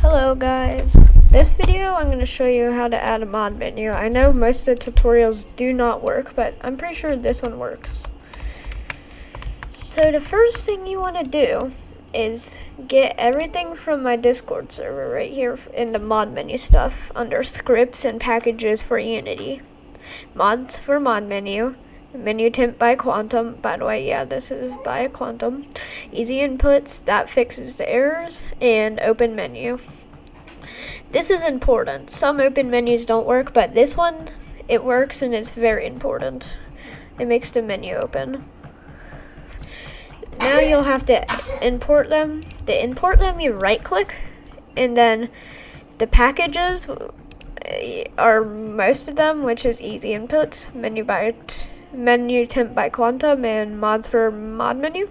Hello guys, this video I'm going to show you how to add a mod menu. I know most of the tutorials do not work, but I'm pretty sure this one works. So the first thing you want to do is get everything from my Discord server right here in the mod menu stuff under scripts and packages for Unity. Mods for mod menu. Menu temp by Quantum. By the way, yeah, this is by Quantum. Easy inputs, that fixes the errors, and open menu. This is important. Some open menus don't work, but this one, it works and it's very important. It makes the menu open. Now you'll have to import them. To import them, you right click, and then the packages are most of them, which is easy inputs, menu temp by Quantum, and mods for mod menu.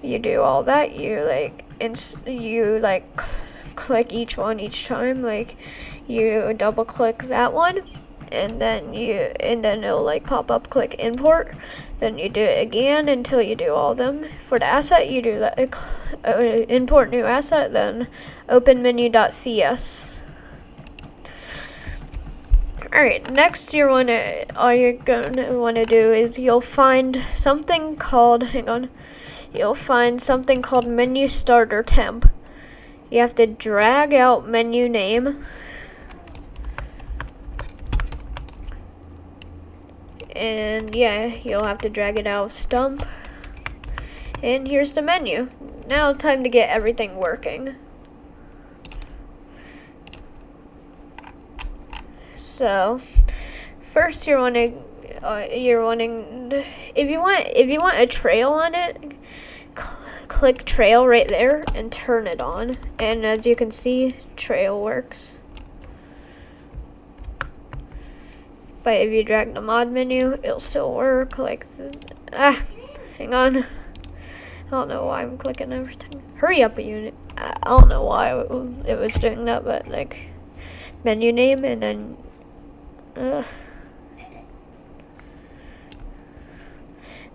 You do all that. You click each one each time. Like you double click that one, and then it'll like pop up, click import. Then you do it again until you do all of them. For the asset, you do that import new asset, then open menu.cs. Alright, next all you're gonna wanna do is you'll find something called menu starter temp. You have to drag out menu name, and yeah, you'll have to drag it out of stump, and here's the menu. Now time to get everything working. So first if you want a trail on it, click trail right there and turn it on, and as you can see, trail works. But if you drag the mod menu, it'll still work. Hang on, I don't know why I'm clicking everything. Hurry up, a unit. I don't know why it was doing that, but like menu name and then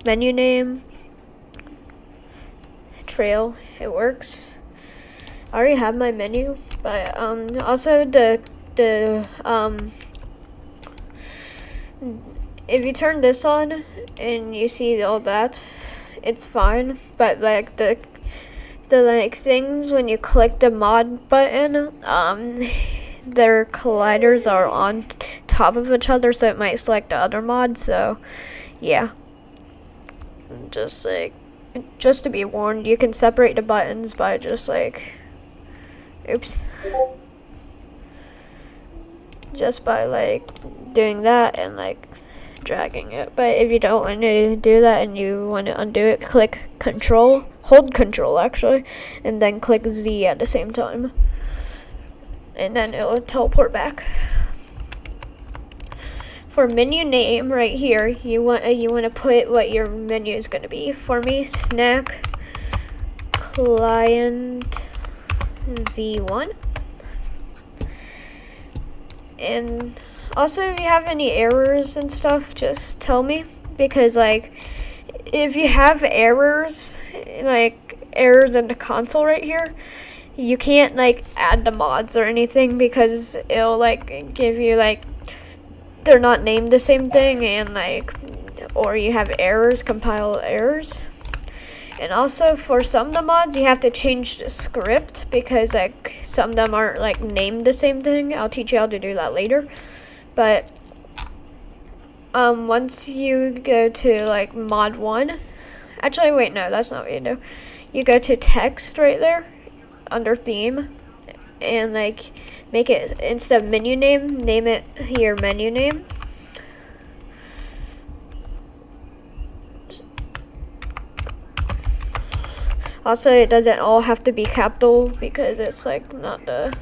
menu name, trail, it works. I already have my menu, but also if you turn this on and you see all that, it's fine. But like the things when you click the mod button, their colliders are on top of each other, so it might select the other mod. So yeah, just to be warned, you can separate the buttons by just by doing that and dragging it. But if you don't want to do that and you want to undo it, hold control actually, and then click Z at the same time, and then it'll teleport back. For menu name right here, you want to put what your menu is going to be. For me, snack client v1. And also, if you have any errors and stuff, just tell me, because if you have errors in the console right here, you can't add the mods or anything, because it'll give you they're not named the same thing, and or you have errors, compile errors. And also for some of the mods, you have to change the script, because some of them aren't named the same thing. I'll teach you how to do that later. But once you go to mod 1, actually wait, no, that's not what you do. You go to text right there under theme, and make it, instead of menu name, name it your menu name. Also, it doesn't all have to be capital, because it's not the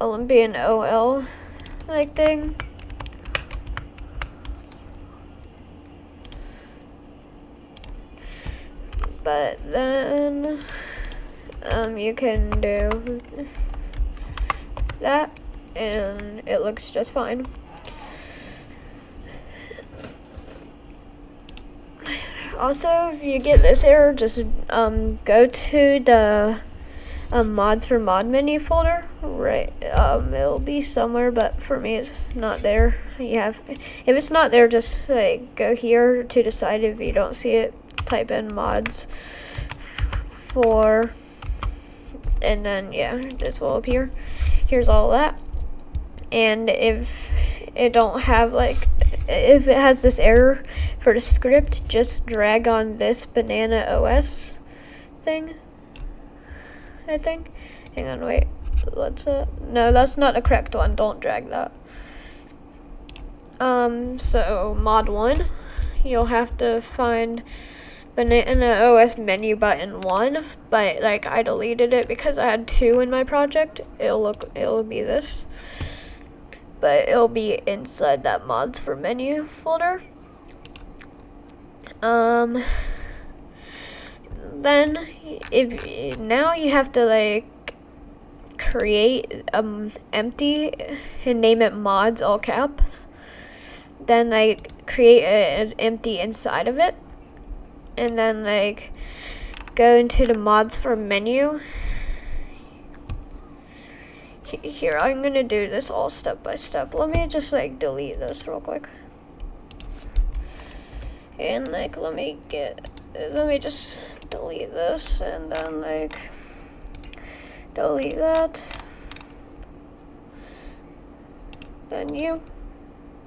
Olympian OL thing. But then you can do that and it looks just fine. Also, if you get this error, just go to the mods for mod menu folder. Right, it'll be somewhere, but for me, it's not there. If it's not there, just like go here to decide. If you don't see it, type in mods for, and then yeah, this will appear. Here's all that. And if it don't have if it has this error for the script, just drag on this banana OS thing, I think. Hang on, wait. No, that's not the correct one. Don't drag that. So mod 1, you'll have to find banana OS menu button 1, but like I deleted it because I had 2 in my project. It'll be this. But it'll be inside that mods for menu folder. Then now you have to create empty and name it mods all caps. Then create an empty inside of it, and then go into the mods for menu. Here, I'm gonna do this all step by step. Let me just delete this real quick. And let me just delete this, and then delete that. Then you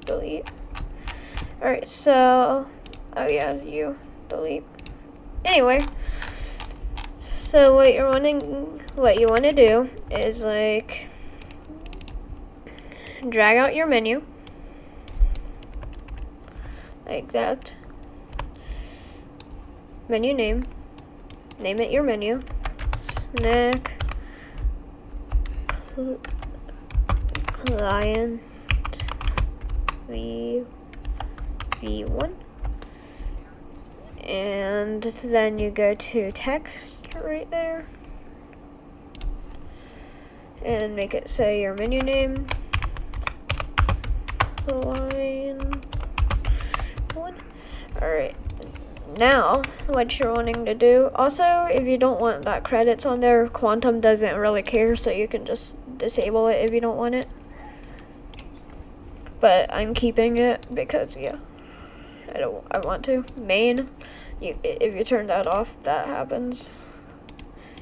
delete. Alright, so oh yeah, you delete. Anyway, so what you want to do is drag out your menu like that. Menu name it your menu. Snack client v1, and then you go to text right there and make it say your menu name client 1. Alright, now what you're wanting to do, also if you don't want that credits on there, Quantum doesn't really care, so you can just disable it if you don't want it. But I'm keeping it because yeah, I want to. Main, if you turn that off, that happens,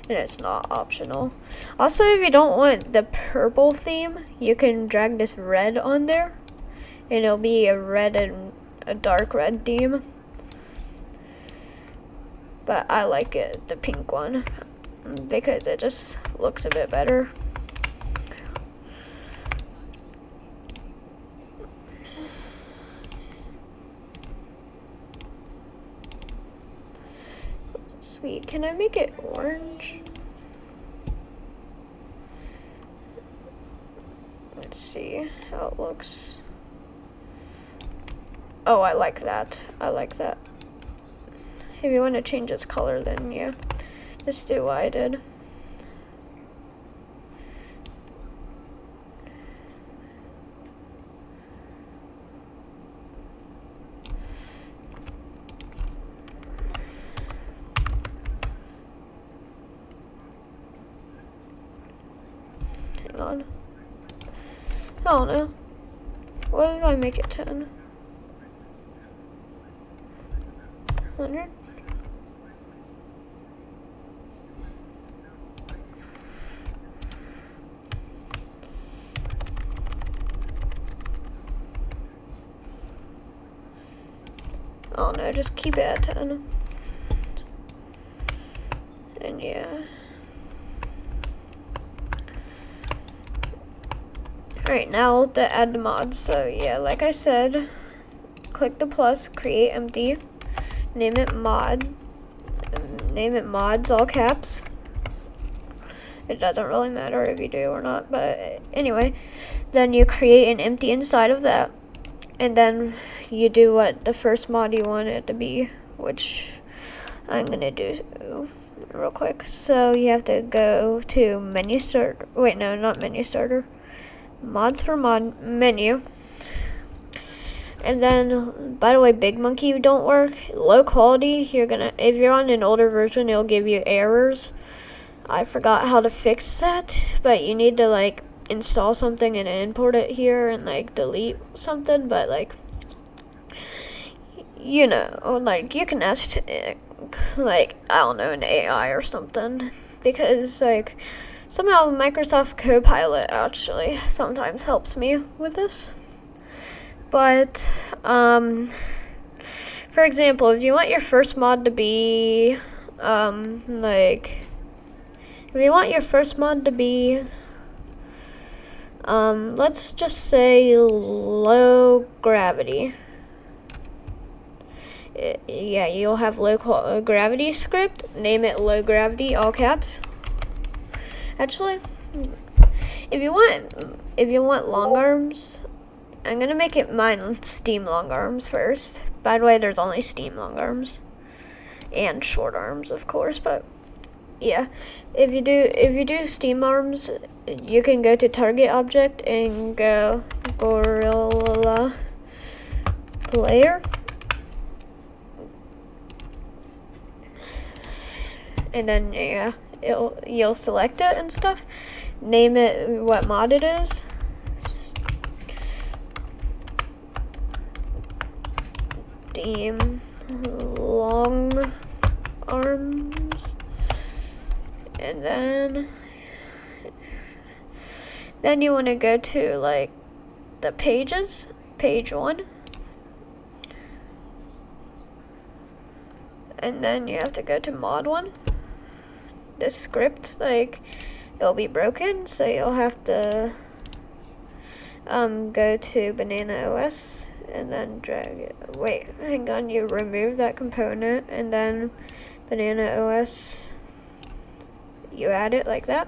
and it's not optional. Also, if you don't want the purple theme, you can drag this red on there, and it'll be a red and a dark red theme. But I like it, the pink one, because it just looks a bit better. Sweet, can I make it orange? Let's see how it looks. Oh, I like that. I like that. If you want to change its color, then yeah, just do what I did. Hang on. I don't know. What if I make it 10? 100? Oh no, just keep it at 10. And yeah. Alright, now to add the mods. So yeah, like I said, click the plus, create empty, name it mods, all caps. It doesn't really matter if you do or not, but anyway, then you create an empty inside of that, and then you do what the first mod you want it to be, which I'm gonna do real quick. So you have to go to menu start. Wait, no, not menu starter. Mods for mod menu, And then, by the way, Big Monkey don't work. Low quality, if you're on an older version, it'll give you errors. I forgot how to fix that, but you need to like install something and import it here and like delete something, but like, you know, like you can ask like, I don't know, an AI or something, because like somehow Microsoft Copilot actually sometimes helps me with this. But for example, if you want your first mod to be let's just say low gravity. Yeah, you'll have low gravity script. Name it low gravity, all caps. Actually, if you want long arms, I'm gonna make it mine steam long arms first. By the way, there's only steam long arms and short arms, of course. But yeah, if you do steam arms, you can go to target object and go gorilla player. And then yeah, you'll select it and stuff. Name it what mod it is. Steam long arms. And then you want to go to like the pages, page 1. And then you have to go to mod 1. The script, like, it'll be broken, so you'll have to go to Banana OS and then drag it. Wait, hang on, you remove that component and then Banana OS, you add it like that.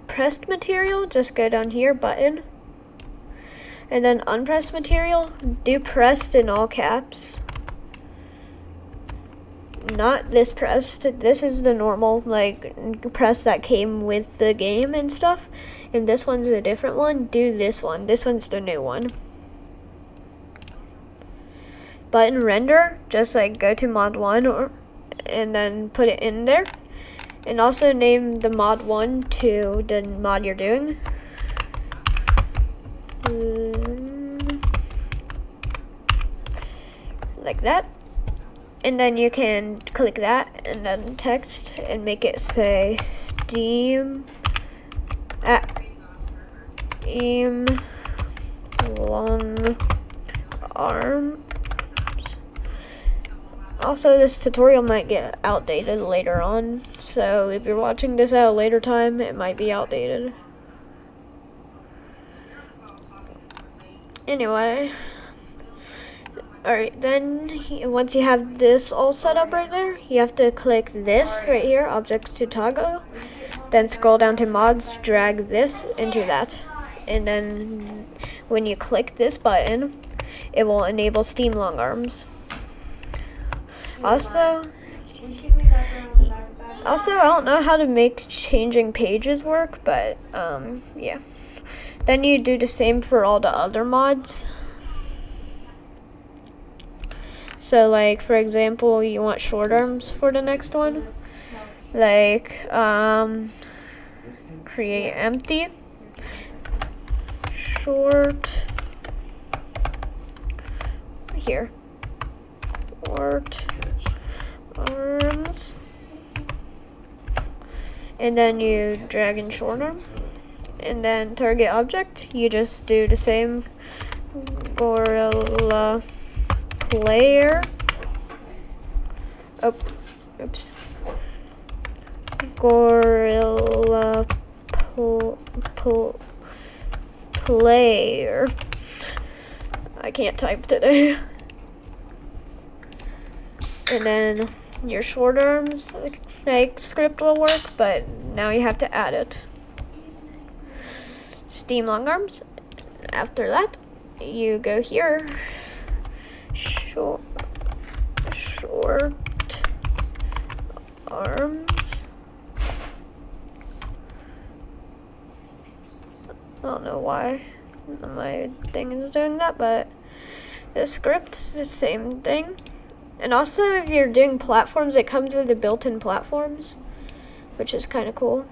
Pressed material, just go down here, button, and then unpressed material, do pressed in all caps. Not this pressed. This is the normal like press that came with the game and stuff. And this one's a different one. Do this one. This one's the new one. Button render, just like go to mod 1 and then put it in there. And also name the mod 1 to the mod you're doing. Like that. And then you can click that and then text and make it say Steam long arms. Also, this tutorial might get outdated later on, so if you're watching this at a later time, it might be outdated. Anyway. Alright, then once you have this all set up right there, you have to click this right here, objects to toggle, then scroll down to mods, drag this into that, and then when you click this button, it will enable Steam long arms. Also, I don't know how to make changing pages work, but yeah. Then you do the same for all the other mods. So like, for example, you want short arms for the next one. Like, create empty, short, here, short arms. And then you drag in short arm. And then target object, you just do the same, gorilla player. Oh, oops. Gorilla player. I can't type today. And then your short arms like script will work, but now you have to add it. Steam long arms. After that, you go here. Short arms. I don't know why my thing is doing that, but the script is the same thing. And also, if you're doing platforms, it comes with the built-in platforms, which is kind of cool.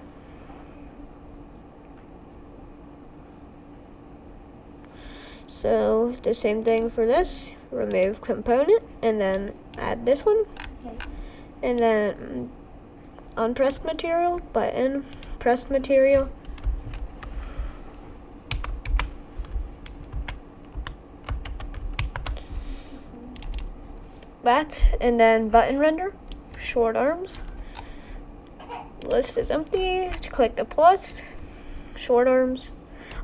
So the same thing for this, remove component, and then add this one, and then on pressed material, button, pressed material. That, and then button render, short arms. List is empty, click the plus, short arms.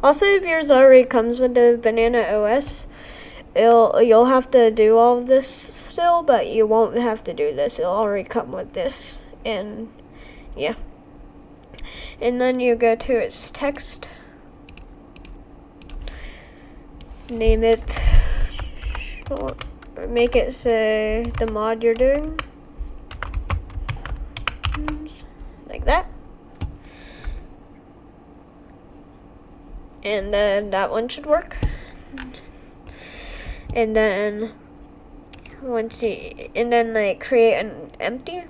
Also, if yours already comes with the Banana OS, you'll have to do all of this still, but you won't have to do this. It'll already come with this, and yeah. And then you go to its text, name it, make it say the mod you're doing, like that. And then that one should work. And then like create an empty.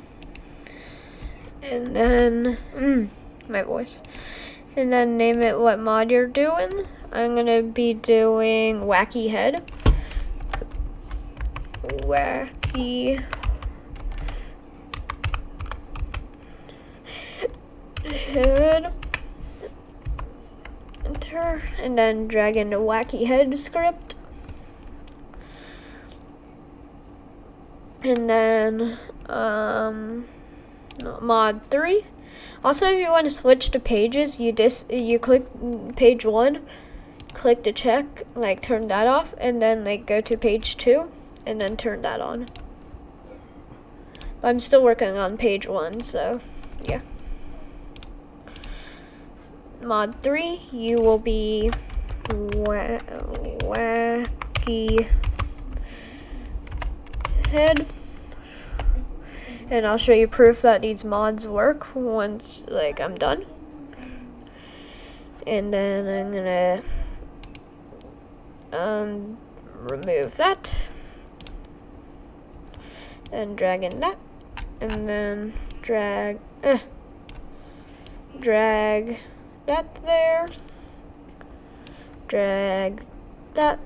And then my voice. And then name it what mod you're doing. I'm gonna be doing wacky head. Wacky head. Enter, and then drag in the wacky head script, and then mod 3. Also, if you want to switch to pages, you click page 1, click the check, like turn that off, and then like go to page 2 and then turn that on. But I'm still working on page 1, so yeah. Mod 3, you will be wacky head, and I'll show you proof that these mods work once like I'm done. And then I'm gonna remove that and drag in that, and then drag that there, drag that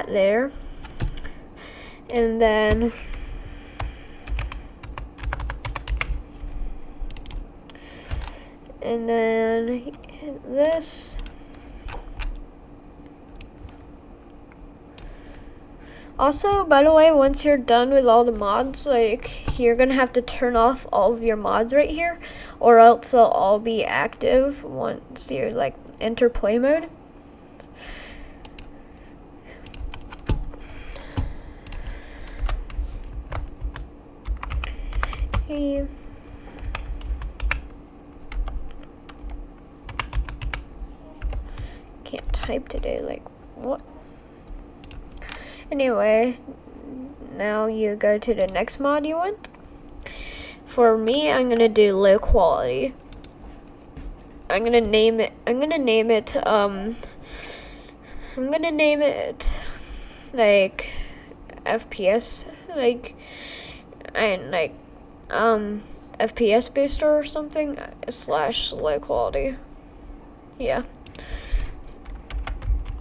there, and then this. Also, by the way, once you're done with all the mods, like, you're gonna have to turn off all of your mods right here, or else they'll all be active once you like enter play mode. Okay. Can't type today, like, what? Anyway, now you go to the next mod you want. For me, I'm gonna do low quality. I'm gonna name it like FPS, like, and like FPS booster or something / low quality. Yeah.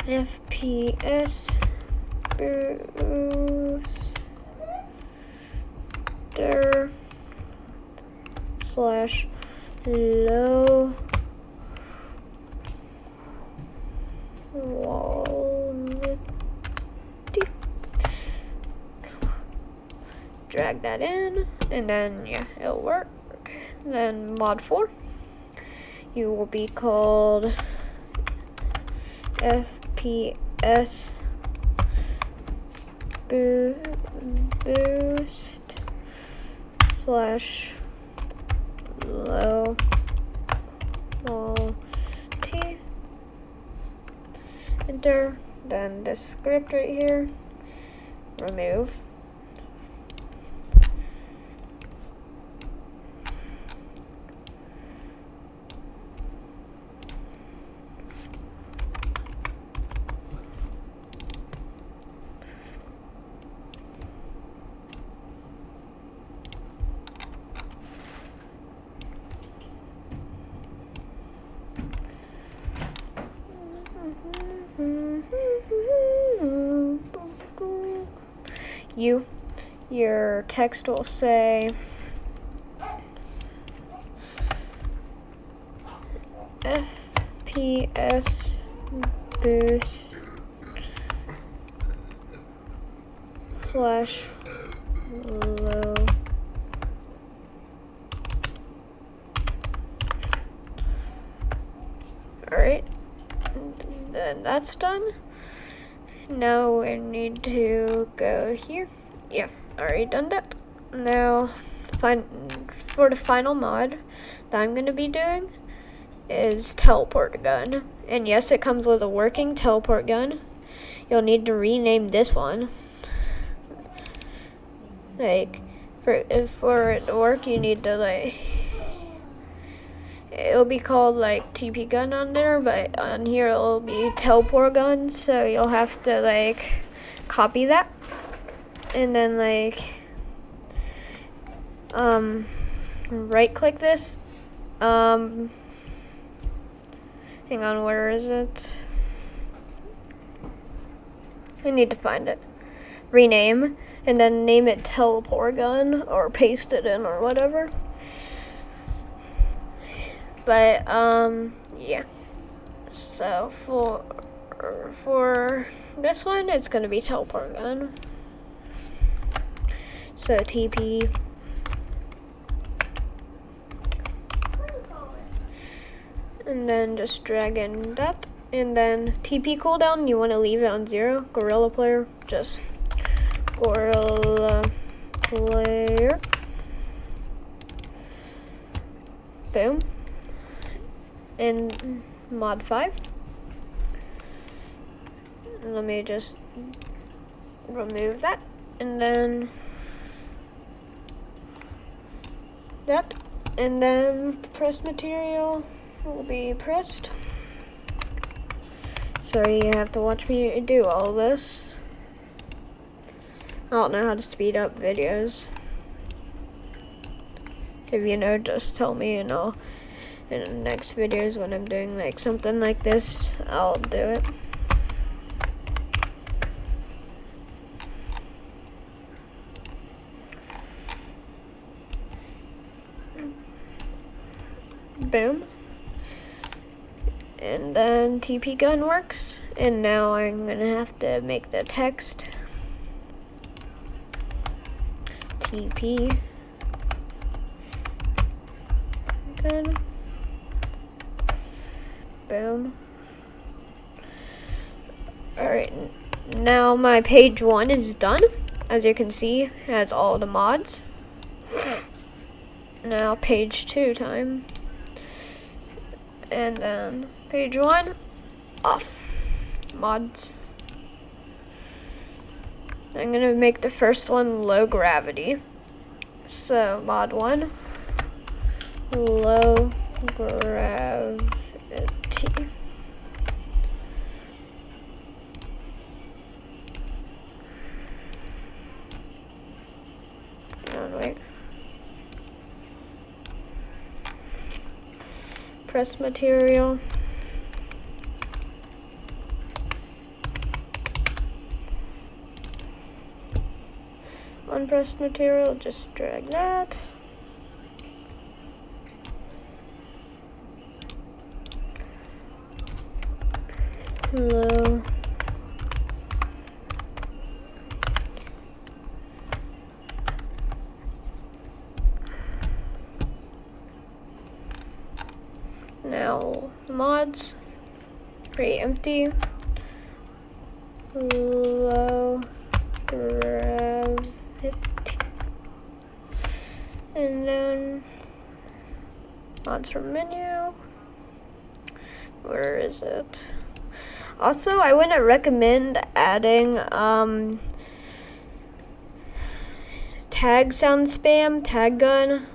FPS booster / low quality. Drag that in, and then yeah, it'll work. Then mod 4, you will be called FPS boost / low quality. Enter. Then the script right here, remove. your text will say FPS boost /low. Alright, then that's done. Now we need to go here. Yeah, already done that. Now, for the final mod that I'm gonna be doing is teleport gun. And yes, it comes with a working teleport gun. You'll need to rename this one. Like, for it to work, you need to, like, it'll be called like TP gun on there, but on here it'll be teleport gun, so you'll have to like copy that and then like right click this. Hang on, where is it? I need to find it. Rename and then name it teleport gun or paste it in or whatever. But yeah. So for this one, it's gonna be teleport gun. So TP. And then just drag in that. And then TP cooldown, you want to leave it on 0. Gorilla player, just gorilla player. Boom. And mod 5. Let me just remove that. And then that. And then press material will be pressed. Sorry, you have to watch me do all this. I don't know how to speed up videos. If you know, just tell me and I'll, in the next videos when I'm doing like something like this, I'll do it. Boom. And then TP gun works. And now I'm gonna have to make the text TP gun. Boom. Alright, now my page 1 is done. As you can see, it has all the mods. Now page 2 time. And then page 1, off. Mods. I'm gonna make the first one low gravity. So mod 1, low gravity. Wait. Press material. Unpressed material, just drag that. Low. Now mods, create empty, low gravity, and then mods from menu. Where is it? Also, I wouldn't recommend adding tag sound spam, tag gun,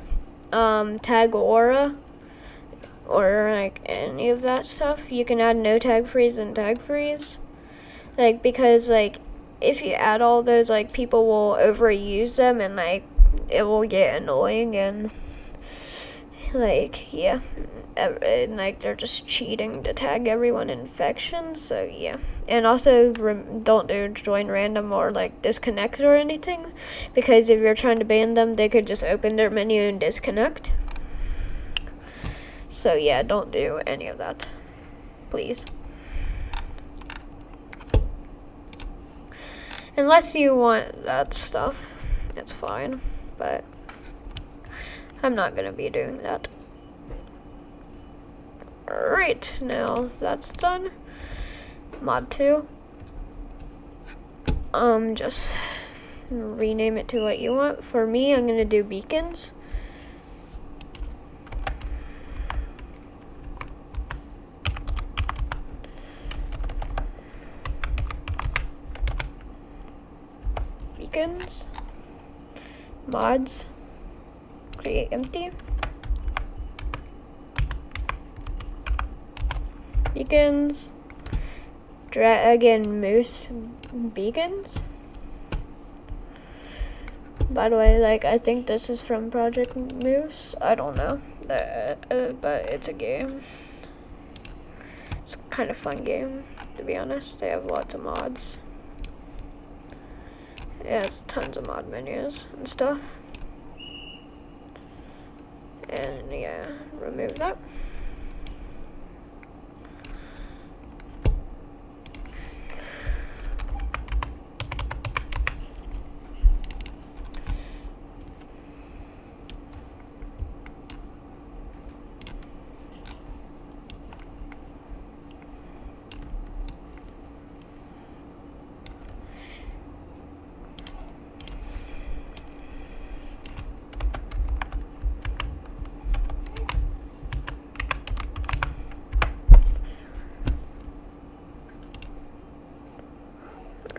tag aura, or like any of that stuff. You can add no tag freeze and tag freeze, like, because like if you add all those, like, people will overuse them and like it will get annoying, and like, yeah, and, like, they're just cheating to tag everyone in infection, so yeah. And also, don't do join random or, like, disconnect or anything, because if you're trying to ban them, they could just open their menu and disconnect. So yeah, don't do any of that, please. Unless you want that stuff, it's fine, but I'm not gonna be doing that. Alright, now that's done. Mod 2. Just rename it to what you want. For me, I'm gonna do beacons. Beacons. Mods. Create empty. Beacons. Dragon Moose beacons. By the way, like, I think this is from Project Moose. I don't know, but it's a game. It's kind of fun game, to be honest. They have lots of mods. It has tons of mod menus and stuff. And yeah, remove that.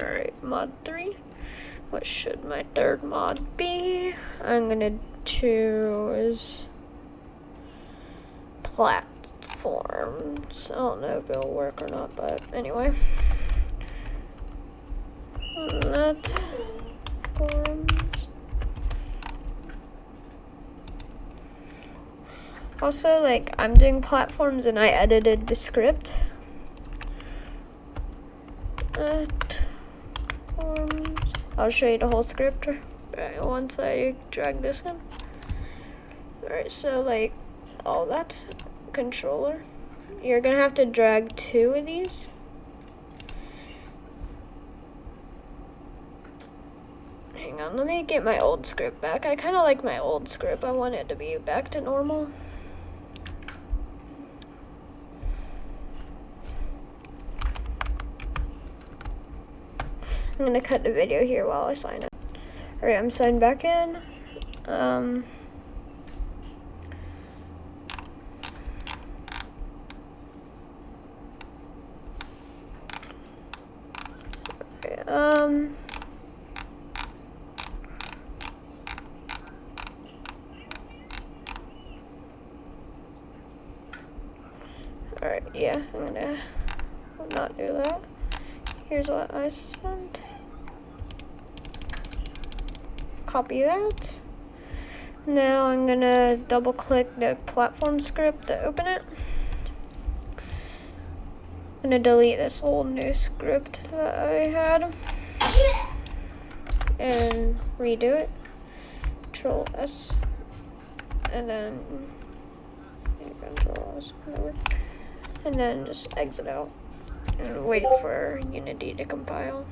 Alright, mod 3. What should my third mod be? I'm gonna choose platforms. I don't know if it'll work or not, but anyway. Platforms. Also, like, I'm doing platforms and I edited the script. I'll show you the whole script once I drag this in. Alright, so like all that controller, you're gonna have to drag 2 of these. Hang on, let me get my old script back. I kind of like my old script. I want it to be back to normal. I'm gonna cut the video here while I sign up. Alright, I'm signed back in. Alright, yeah, I'm gonna not do that. Here's what I sent. Copy that. Now I'm gonna double click the platform script to open it. I'm gonna delete this old new script that I had and redo it. Control S and then Control S, whatever. And then just exit out and wait for Unity to compile.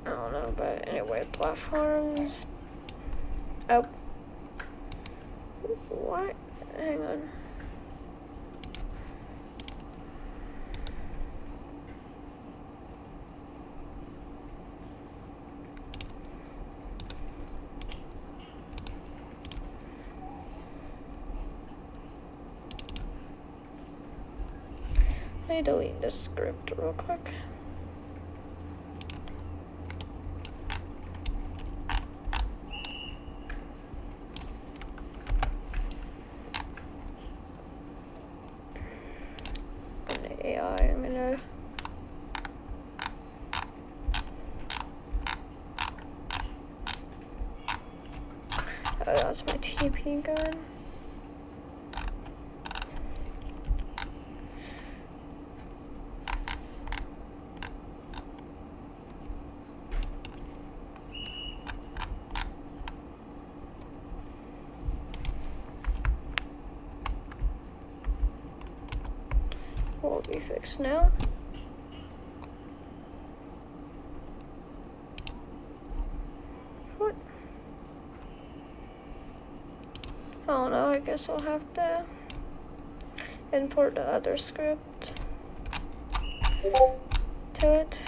I don't know, but anyway, platforms. Oh. What? Hang on. Let me delete this script real quick. AI, I'm gonna PP gun. Will be fixed now. What? I don't know, I guess I'll have to import the other script to it.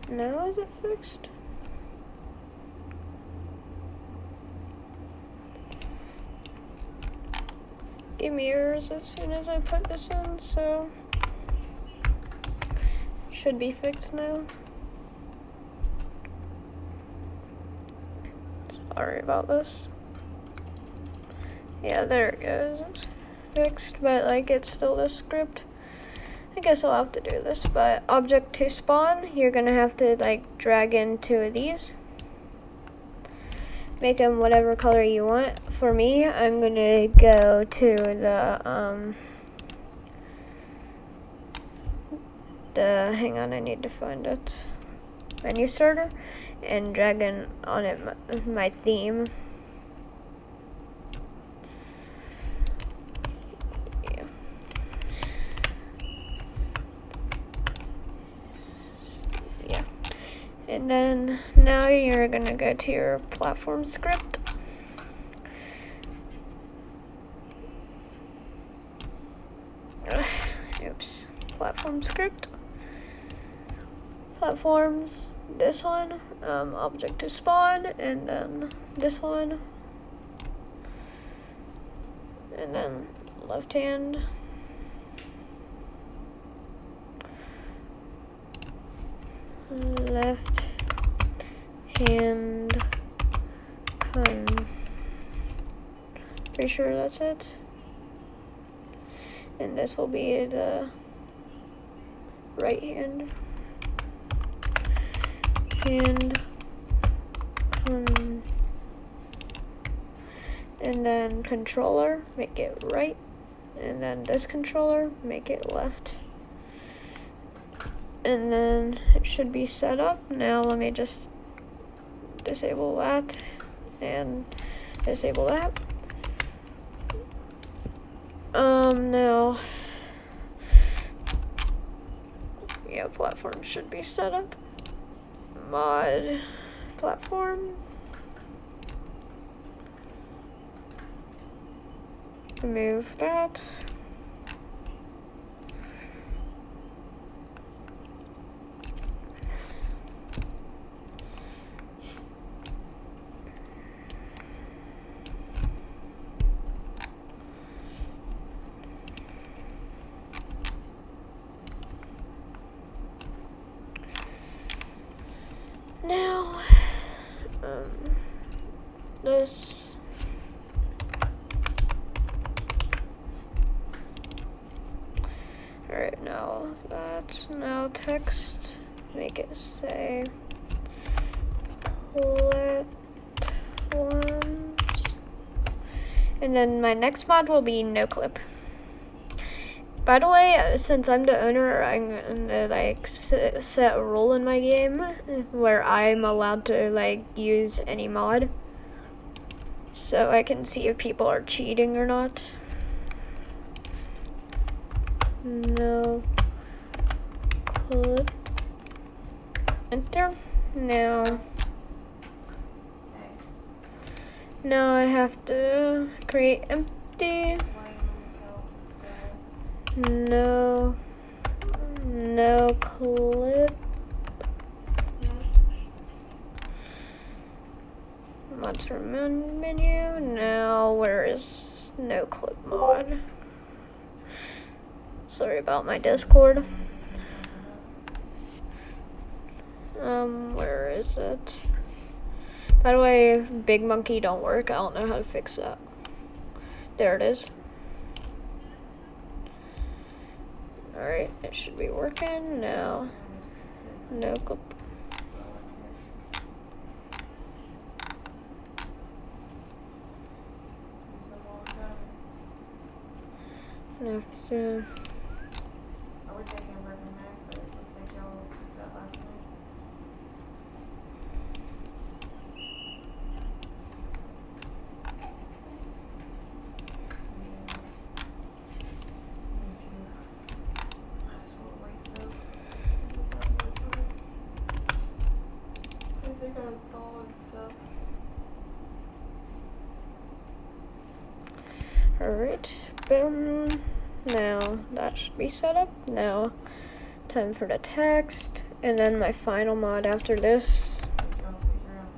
Now is it fixed? Give me errors as soon as I put this in, so should be fixed now. Sorry about this. Yeah, there it goes. It's fixed, but like it's still this script. I guess I'll have to do this, but object to spawn, you're gonna have to like drag in 2 of these. Make them whatever color you want. For me, I'm gonna go to hang on, I need to find it, menu starter, and drag in on it my theme. And then now you're gonna go to your platform script. Oops, platform script. Platforms, this one, object to spawn, and then this one. And then left hand. Left hand pretty sure that's it. And this will be the right hand and then controller, make it right, and then this controller, make it left. And then it should be set up. Now let me just disable that and disable that. Now, yeah, platform should be set up. Mod platform. Remove that. Now, this. Alright, now that. Now text, make it say platforms. And then my next mod will be no clip. By the way, since I'm the owner, I'm gonna like set a rule in my game where I'm allowed to like use any mod, so I can see if people are cheating or not. No clip. Enter. Now I have to create empty. No clip. Mods from menu. Now where is no clip mod? Sorry about my Discord. Where is it? By the way, Big Monkey don't work. I don't know how to fix that. There it is. Alright, it should be working now. No clip. Have to. I would say hamburger mac, but it looks like y'all cooked that last night. Yeah. Me too. Might as well wait though. I think I thaw and stuff. Alright, boom. Now that should be set up. Now, time for the text, and then my final mod after this. Y'all figure out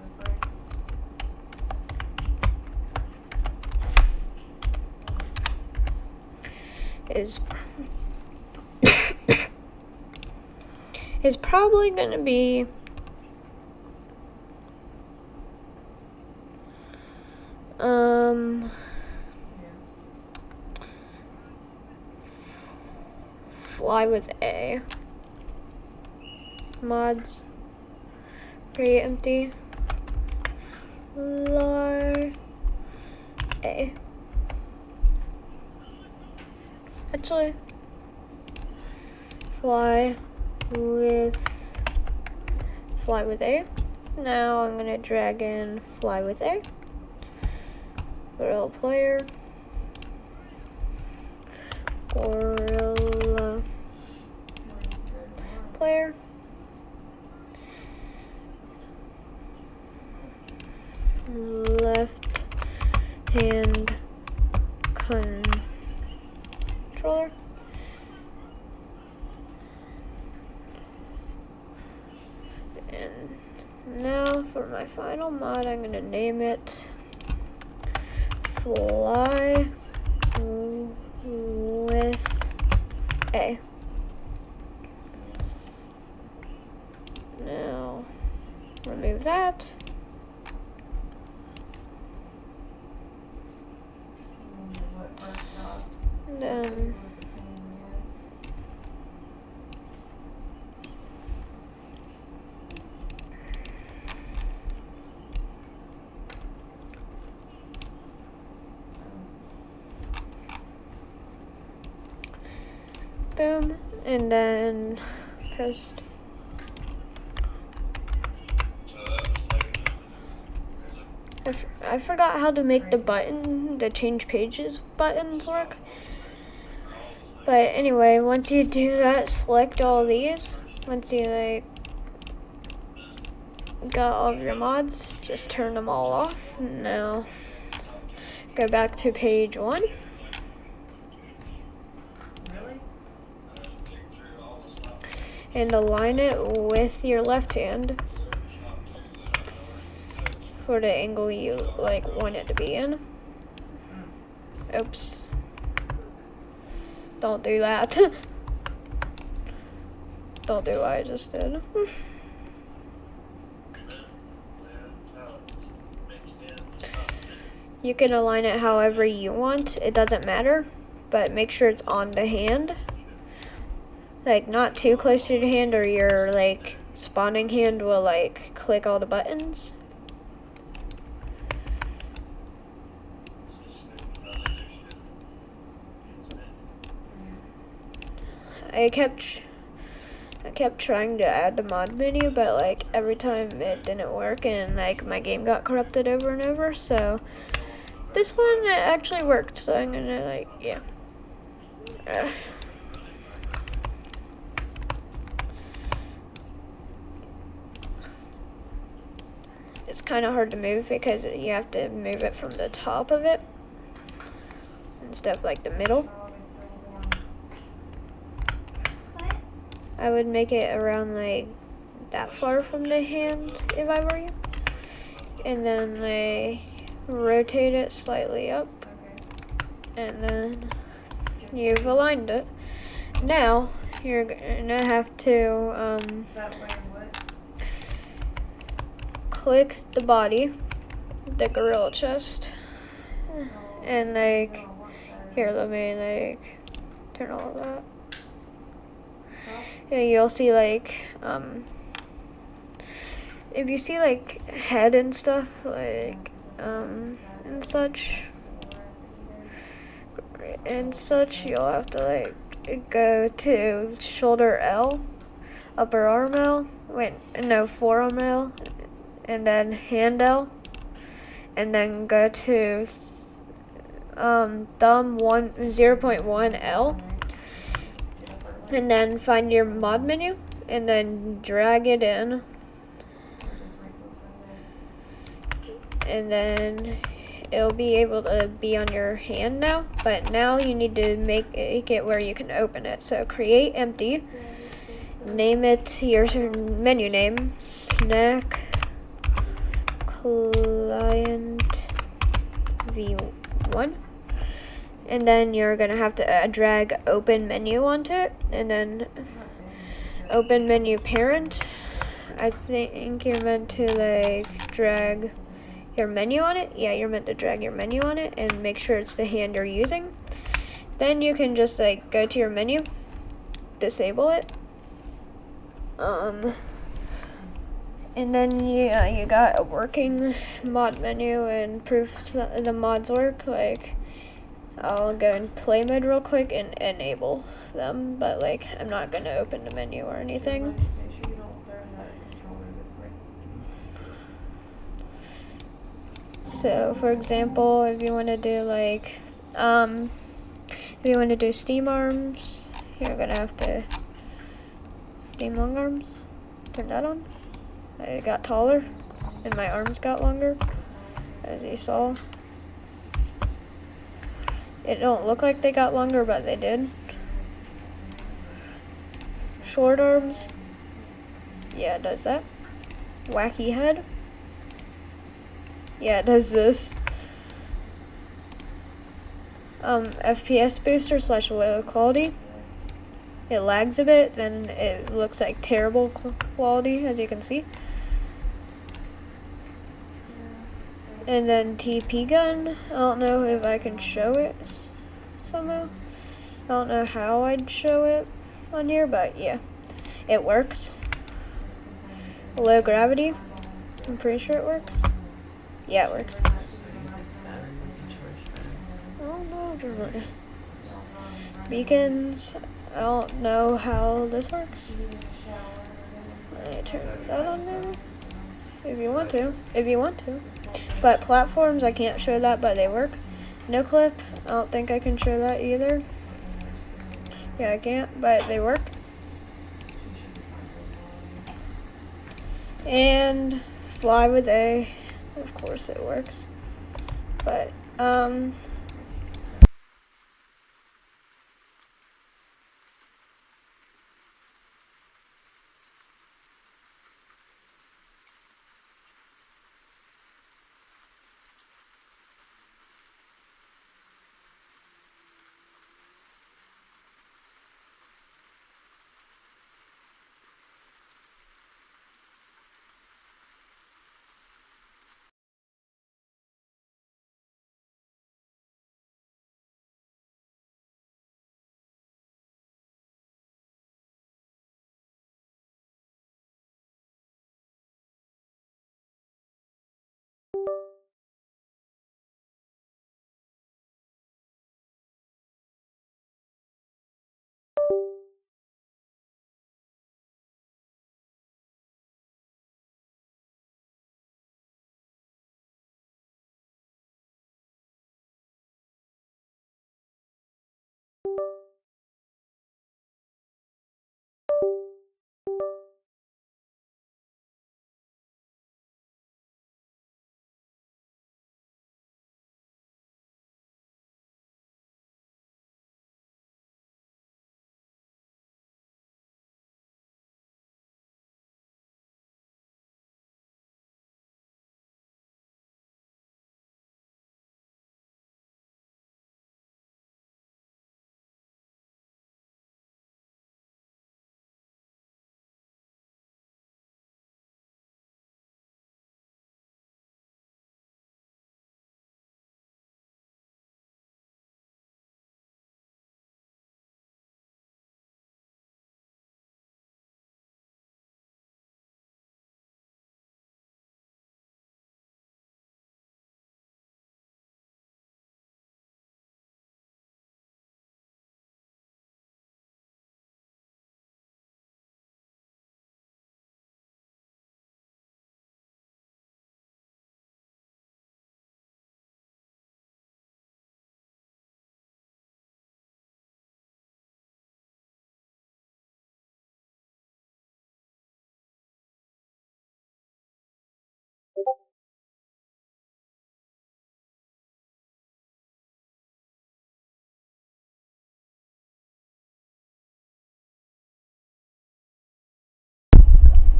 the breaks. Is probably gonna be fly with A. Mods. Pretty empty. Fly A. Actually, fly with A. Now I'm gonna drag in fly with A. Gorilla player. Gorilla player. Left hand controller. And now for my final mod, I'm gonna name it fly with A. Now remove that. Then boom, and then pressed. I forgot how to make the change pages buttons work. But anyway, once you do that, select all these. Once you got all of your mods, just turn them all off. Now go back to page 1. And align it with your left hand for the angle you want it to be in. Oops. Don't do that. Don't do what I just did. You can align it however you want. It doesn't matter, but make sure it's on the hand. Not too close to the hand, or your spawning hand will click all the buttons. I kept trying to add the mod menu, but every time it didn't work, and my game got corrupted over and over. So this one, it actually worked. So I'm gonna yeah. It's kind of hard to move because you have to move it from the top of it instead of the middle. I would make it around that far from the hand if I were you. And then rotate it slightly up. And then you've aligned it. Now you're gonna have to click the body, the gorilla chest, and like, here, let me like turn all of that. Yeah, you'll see like, if you see like head and stuff, like, and such, you'll have to like go to shoulder L, upper arm L, forearm L, and then hand L, and then go to thumb 0.1 L, and then find your mod menu, and then drag it in, and then it'll be able to be on your hand now, but now you need to make it where you can open it. So create empty, name it your menu name, snack client v1, and then you're gonna have to drag open menu onto it, and then open menu parent. I think you're meant to like drag your menu on it. Yeah, you're meant to drag your menu on it and make sure it's the hand you're using. Then you can just like go to your menu, disable it, and then you got a working mod menu and proof the mods work. Like, I'll go in play mode real quick and enable them, but like I'm not gonna open the menu or anything. Make sure you don't turn that controller this way. So for example, if you want to do like, if you want to do steam arms, you're gonna have to steam long arms, turn that on. I got taller and my arms got longer, as you saw. It don't look like they got longer, but they did. Short arms, yeah, it does that. Wacky head, yeah, it does this. FPS booster / low quality. It lags a bit, then it looks like terrible quality, as you can see. And then TP gun, I don't know if I can show it somehow. I don't know how I'd show it on here, but yeah, it works. Low gravity, I'm pretty sure it works. Yeah, it works. Oh no, beacons, I don't know how this works. Let me turn that on there. If you want to. But platforms, I can't show that, but they work. No clip, I don't think I can show that either. Yeah, I can't, but they work. And fly with A, of course it works. But,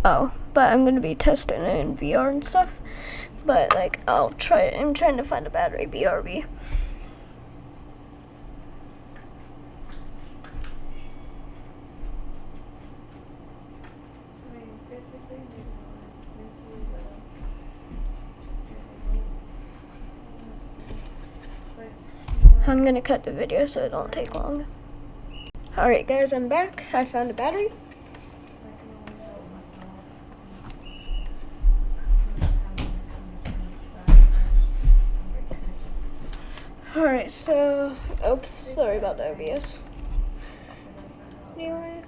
Oh, but I'm gonna be testing it in VR and stuff. But like, I'm trying to find a battery. BRB. I mean, physically, maybe not. Mentally, though. But I'm gonna cut the video so it don't take long. Alright guys, I'm back. I found a battery. I can only help myself. Alright, so oops, sorry about the OBS. Anyway.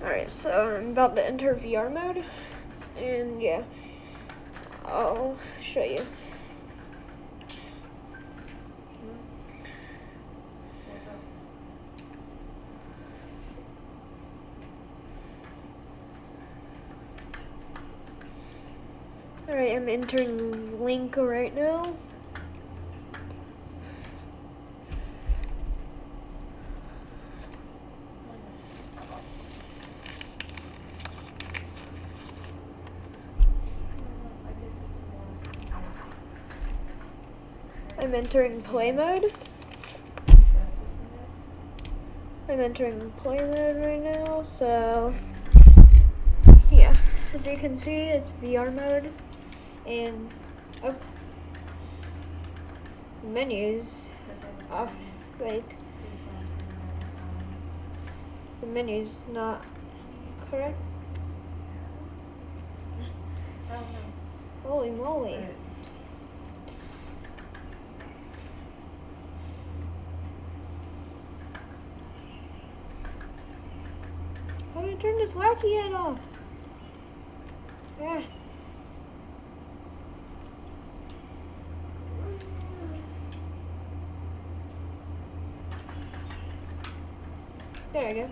Alright, so I'm about to enter VR mode, and yeah, I'll show you. Alright, I'm entering link right now. I'm entering play mode. I'm entering play mode right now, so yeah, as you can see, it's VR mode, and oh, menus off, like the menu's not correct. Holy moly. How do I turn this wacky head off? Yeah. There we go.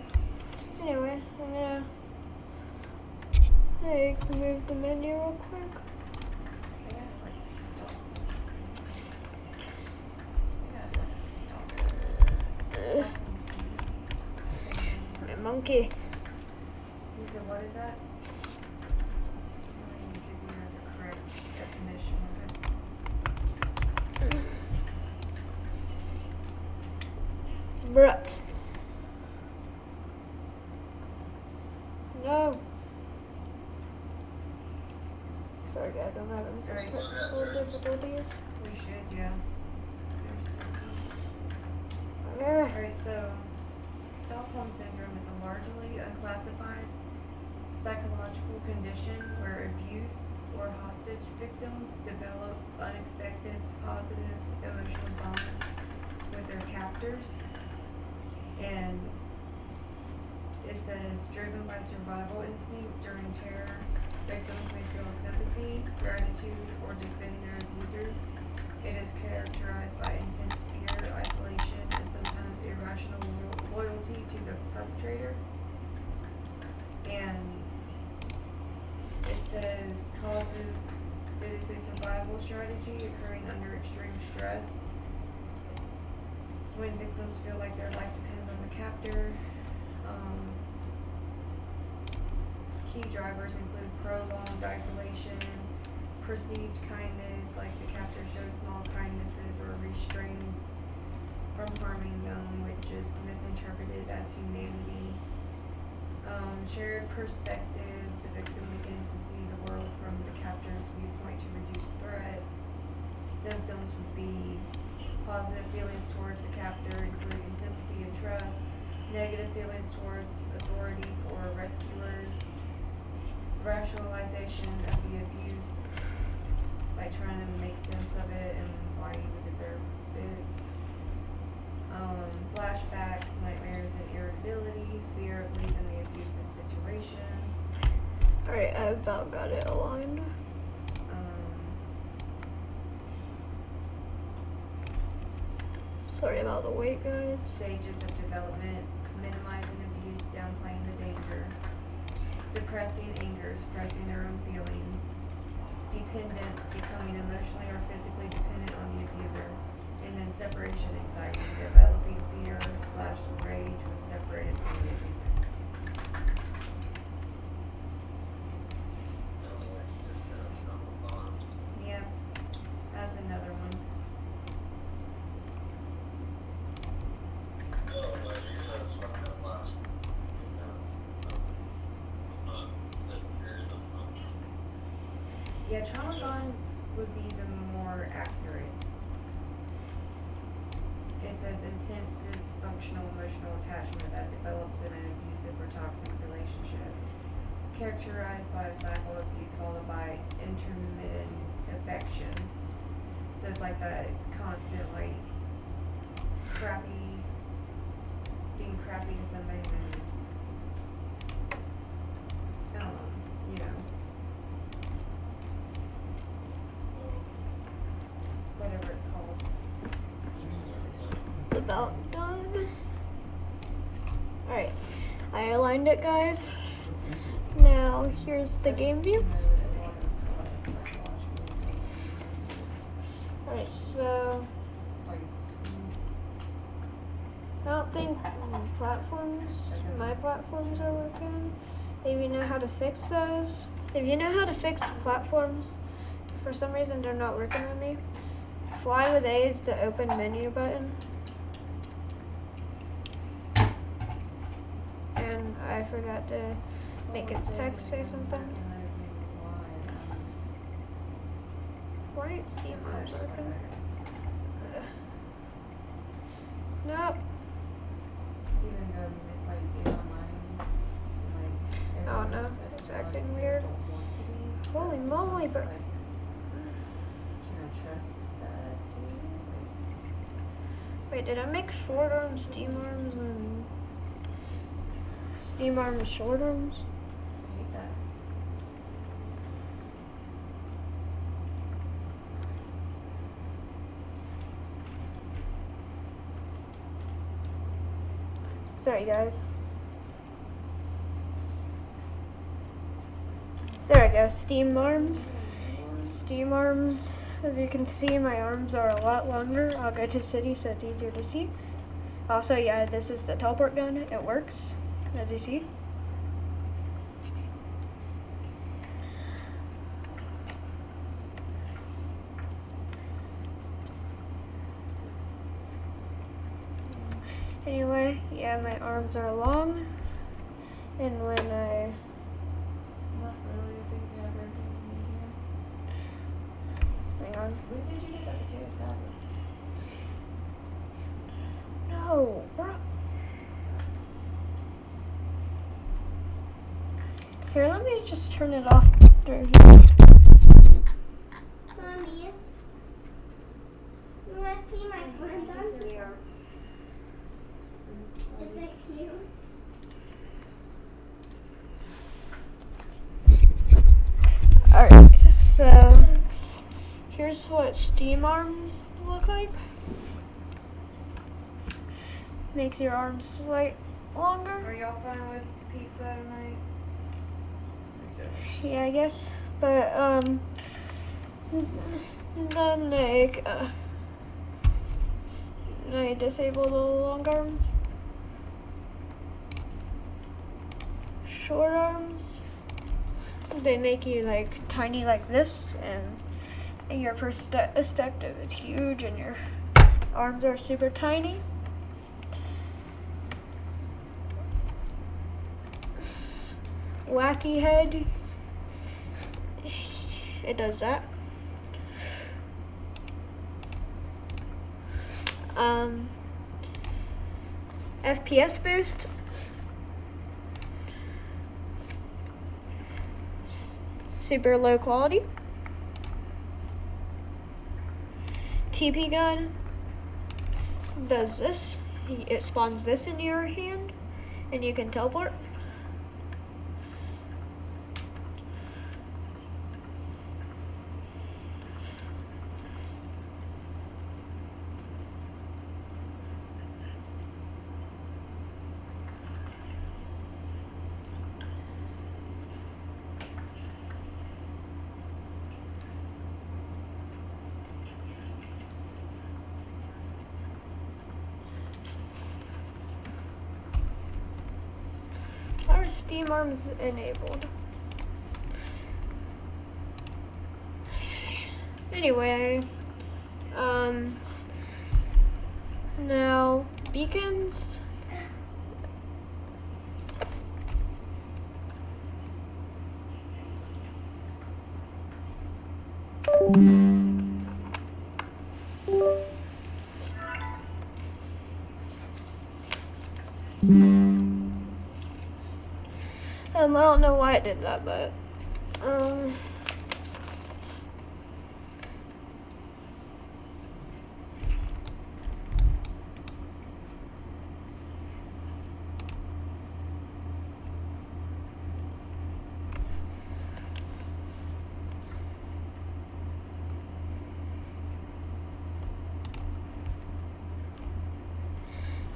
Anyway, I'm gonna move the menu real quick. Monkey. You said, what is that? Let me give you the correct definition of it. Bruh. No. Sorry guys, I'm having some technical difficulties. We should, yeah. Ugh. Alright, so Stockholm Syndrome is a largely unclassified psychological condition where abuse or hostage victims develop unexpected positive emotional bonds with their captors. And it says, driven by survival instincts during terror, victims may feel sympathy, gratitude, or defend their abusers. It is characterized by intense fear, isolation, and sometimes irrational loyalty to the perpetrator. And it says it is a survival strategy occurring under extreme stress. When victims feel like their life depends on the captor. Key drivers include prolonged isolation, perceived kindness, like the captor shows small kindnesses or restrains from harming them, which is misinterpreted as humanity. Shared perspective, the victim begins to see the world from the captor's viewpoint to reduce threat. Symptoms would be positive feelings towards the captor, including sympathy and trust. Negative feelings towards authorities or rescuers. Rationalization of the abuse, like trying to make sense of it and why you would deserve it. Flashbacks, nightmares, and irritability, fear of leaving the abusive situation. Alright, I about got it aligned. Sorry about the wait, guys. Stages of development, minimizing abuse, downplaying the danger. abuser. Suppressing anger, suppressing their own feelings. Dependence, becoming emotionally or physically dependent on the abuser. And then separation anxiety, developing fear/rage when separated from the abuser. Yeah, that's another one. Yeah, trauma bond would be the more accurate. It says intense dysfunctional emotional attachment that develops in an abusive or toxic relationship, characterized by a cycle of abuse followed by intermittent affection. So it's like that constant, like, being crappy to somebody and then, you know, whatever it's called. It's about done. Alright, I aligned it, guys. Now, here's the game view. Alright, so I don't think my platforms are working. If you know how to fix those, if you know how to fix platforms, for some reason they're not working on me. Fly with A is the open menu button. And I forgot to make its text say something. Why ain't Steam arms working? Nope. Even though, like, in online, like, Oh no, it's acting weird. Holy moly, but can I trust that too? wait, did I make short arms, steam arms, and steam arms, short arms? I hate that. Sorry, guys. There we go, steam arms. Steam arms, as you can see, my arms are a lot longer. I'll go to city so it's easier to see. Also, yeah, this is the teleport gun. It works, as you see. Anyway, yeah, my arms are long. And when I... Not really. I think we have everything we need here. Hang on. When did you get that potato salad? No, bro. Here, let me just turn it off through here. Mommy, you want to see my friend on here? Is it cute? Alright, so here's what steam arms look like. Makes your arms slight longer. Are y'all fine with pizza tonight? Yeah, I guess. But then like I disable the long arms. Short arms, they make you like tiny like this, and your perspective is huge and your arms are super tiny. Wacky head, it does that. FPS boost, super low quality. TP gun does this. It spawns this in your hand, and you can teleport. Steam arms enabled. Anyway, now beacons. I don't know why it did that, but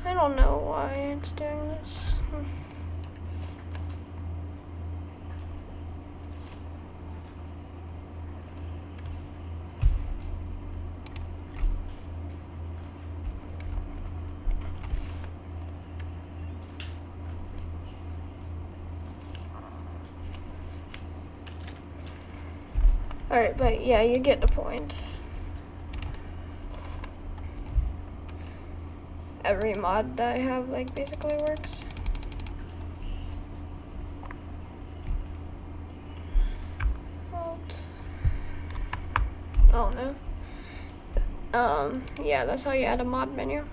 I don't know why it's doing this. Alright, but yeah, you get the point. Every mod that I have, like, basically works. Alt. Oh no. Yeah, that's how you add a mod menu.